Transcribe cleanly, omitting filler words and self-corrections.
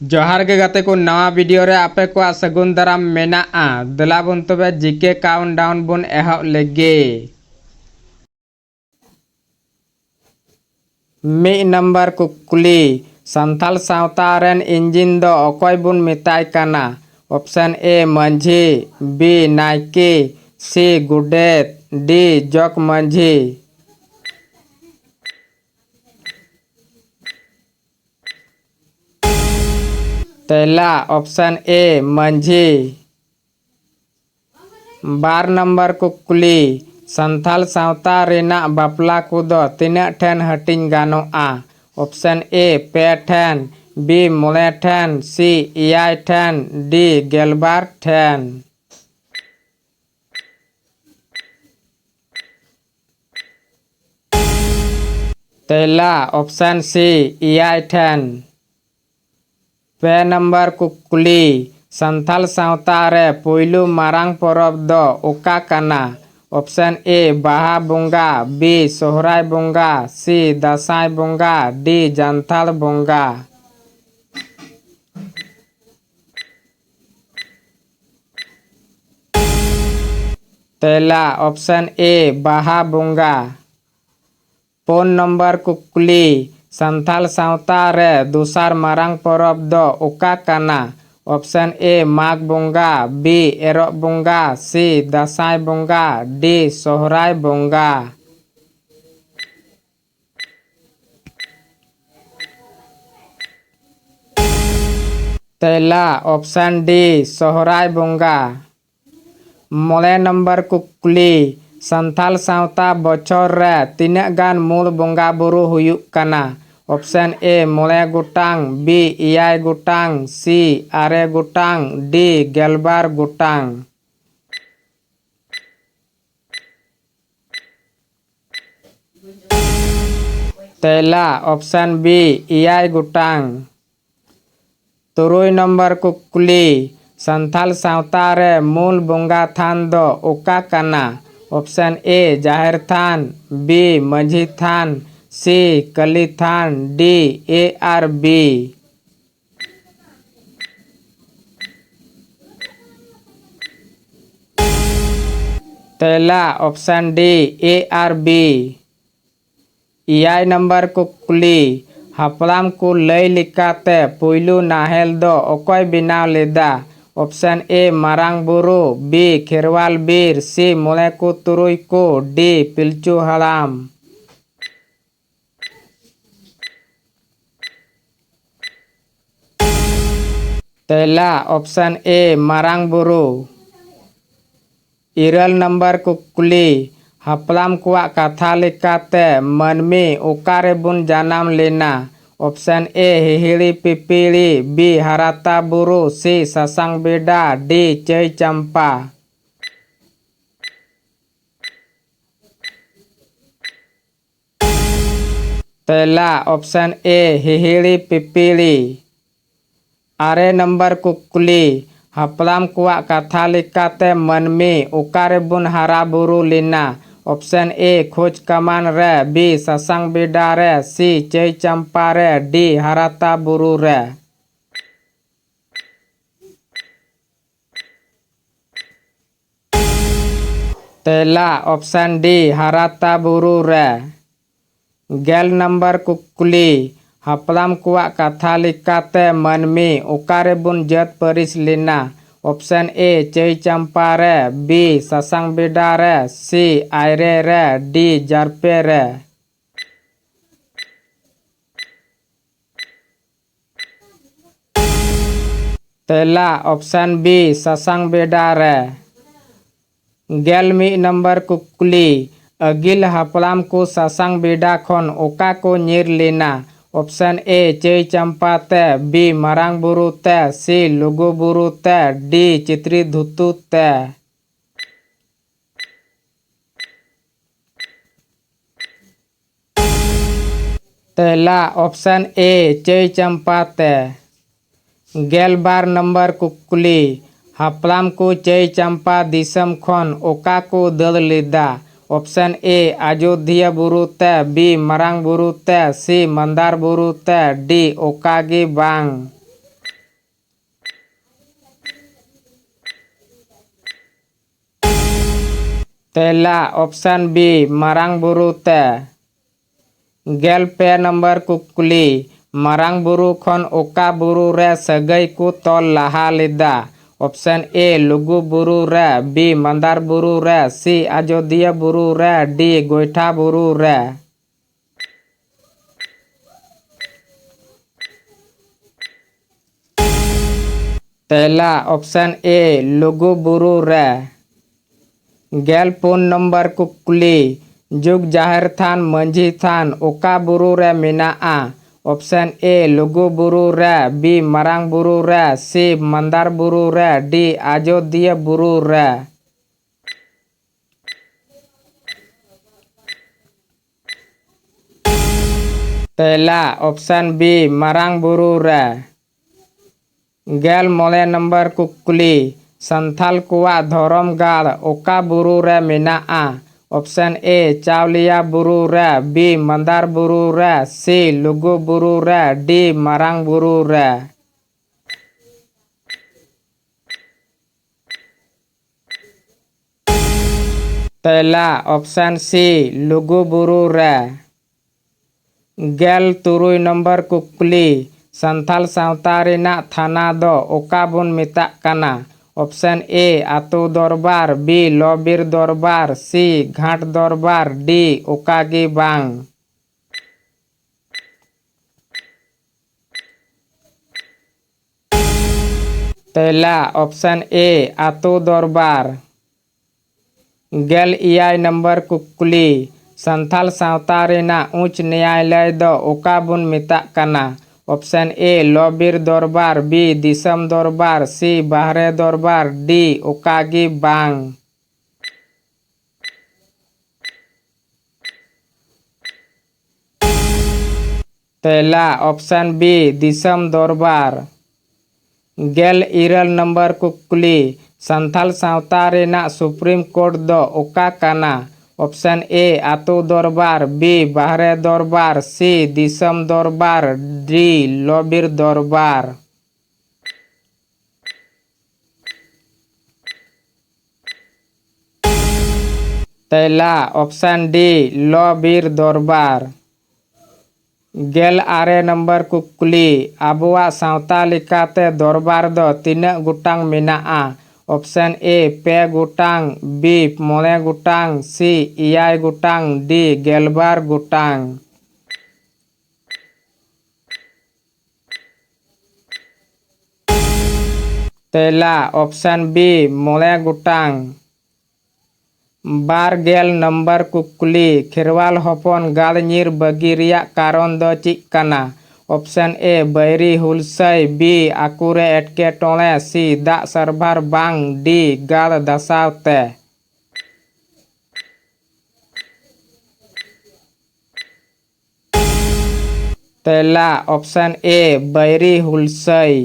जोहार के गाते को नवा वीडियो रे आपे को सगुन दाराम मेना दला बन तबे जीके काउंटडाउन बन एहब लेगे। मी नंबर कुकुली संथाल सावता रेन इंजिन दो अकोय बन मेताय काना। ऑप्शन ए मंझी, बी नायके, सी गुडेत, डी जग मंझी। तेला ऑप्शन ए मंझी। 12 नंबर कुकुली संथाल सावता रेना बापला कुदो तीना ठेन हटिंग गानोआ। ऑप्शन ए पे ठेन, बी मोले ठेन, सी इयाय ठेन, डी गेलबार ठेन। तेला ऑप्शन सी इयाय ठेन। पे नंबर कुकुली संथाल सावता रे पोइलू मारांग परब दो ओका काना। ऑप्शन ए बाहा बोंगा, बी सोहराय बोंगा, सी दासाय बोंगा, डी जानथाल बोंगा। तेला ऑप्शन ए बाहा बोंगा। 4 नंबर कुकुली संथाल सावता रे दूसर मारांग परब दो ओका काना। ऑप्शन ए माघ बोंगा, बी एरो बोंगा, सी दासाय बोंगा, डी सोहराय बोंगा। तेला ऑप्शन डी सोहराय बोंगा। मोले नंबर कुकुली संथाल सावता बछर रे तीना गान मूल बोंगा बुरु हुयुक काना। ऑप्शन ए मोले गोटांग, बी इयाय गोटांग, सी आरे गोटांग, डी गेलबार गोटांग। तेला ऑप्शन बी इयाय गोटांग। 3 नंबर कुकुली संथाल सावता रे मूल बोंगा थान दो ओका काना। ऑप्शन ए जाहिर थान, बी मंझी थान, सी कली थान, डी ए आर बी। तेला ऑप्शन डी ए आर बी। 4 नंबर कुकुली हपलाम को लय लिकाते पोइलू नाहेल दो अकोय बिनाव लेदा। Option A Marang Buru, B Kherwal बीर, सी मोले को तुरुई को, डी पिलचू हड़ाम। तेला ऑप्शन ए मारांग बुरु। 4 नंबर कुकुली हपलाम कुआ कथा लिकाते मनमी ओकारे बुन जानम लेना। Option A हिहिड़ी पिपीड़ी, B हराता Buru, C ससांग Beda, D चई चंपा। तेला ऑप्शन ए हिहिड़ी पिपीड़ी। 8 नंबर कुकुली हपलाम कुआ कथा लिकाते मनमी ओकारे बुन हरा बुरु लेना। ऑप्शन ए खोज कमान रे, बी ससांग बेडा रे, सी चई चंपा रे, डी हराता बुरु रे। तेला ऑप्शन डी हराता बुरु रे। 11 नंबर कुकुली हपलाम कुआ कथा लिकाते मनमी ओकारे बुन जत परिस लेना। ऑप्शन ए चई चंपा रे, बी ससांग बेडा रे, सी आयरे रे, डी जारपे रे। तेला ऑप्शन बी ससांग बेडा रे। 11 नंबर कुकुली अगिल हपलाम को ससांग बेडा खन ओका को nyir लेना। ऑप्शन ए चई चंपा ते, बी मारांग बुरु ते, सी लुगु बुरु ते, डी चित्री धुतु ते। तेला ऑप्शन ए चई चंपा ते। 12 नंबर कुकुली हपलाम को चई चंपा दिसम खन ओका को दल लेदा। ऑप्शन ए अयोध्या बुरु ते, बी मारांग बुरु ते, सी मंदार बुरु ते, डी ओकागी बांग। तेला ऑप्शन बी मारांग बुरु ते। गेल पे नंबर कुकुली मारांग बुरु खन ओका बुरु रे सगई को तोल लहा लेदा। ऑप्शन ए लुगु बुरु रे, बी मंदार बुरु रे, सी अयोध्या बुरु रे, डी गोइठा बुरु रे। तेला ऑप्शन ए लुगु बुरु रे। गेल पुन नंबर कुकुली जुग जाहिर थान मंझी थान ओका बुरु रे मेनाआ। ऑप्शन ए लुगु बुरु रे, बी मारांग बुरु रे, सी मंदार बुरु रे, डी अयोध्या बुरु रे। तेला ऑप्शन बी मारांग बुरु रे। गेल मोले नंबर कुकुली संथाल कुआ धरम गाड़ ओका बुरु रे मेनाआ। ऑप्शन ए चावलिया बुरु रे, बी मंदार बुरु रे, सी लुगु बुरु रे, डी मारांग बुरु रे। तेला ऑप्शन सी लुगु बुरु रे। गेल तुरुई नंबर कुकुली संथाल सावता रेना थाना दो ओका बुन मेताग काना। ऑप्शन ए आतु दरबार, बी लबिर दरबार, सी घाट दरबार, डी ओकागी बांग। तेला ऑप्शन ए आतु दरबार। गेल इयाय नंबर कुकुली संथाल सावता रेना उच्च न्यायालय दो ओका बुन मेताग काना। ऑप्शन ए लबिर दरबार, बी दिसम दरबार, सी बाहरे दरबार, डी ओकागी बांग। तेला ऑप्शन बी दिसम दरबार। गेल इरल नंबर कुकुली संथाल सावता रेना सुप्रीम कोर्ट दो ओका काना। ऑप्शन ए आतु दरबार, बी बाहरे दरबार, सी दिसम दरबार, डी लबिर दरबार। तेला ऑप्शन डी लबिर दरबार। गेल आरे नंबर कुकुली आबुआ सावता लेकाते दरबार दो तीना गुटांग मेनाआ। ऑप्शन ए पे गुटांग, बी मोले गुटांग, सी इयाय गुटांग, डी गेलबार गुटांग। तेला ऑप्शन बी मोले गुटांग। बार गेल नंबर कुकुली खेरवाल हपन गाड़ ᱧᱤᱨ बगी रिया कारण दो चिक काना। ऑप्शन ए बैरी हुलसई, बी आकुरे एटके टोले, सी दाग सरभार बांग, डी गाड़ दसावते। तेला ऑप्शन ए बैरी हुलसई।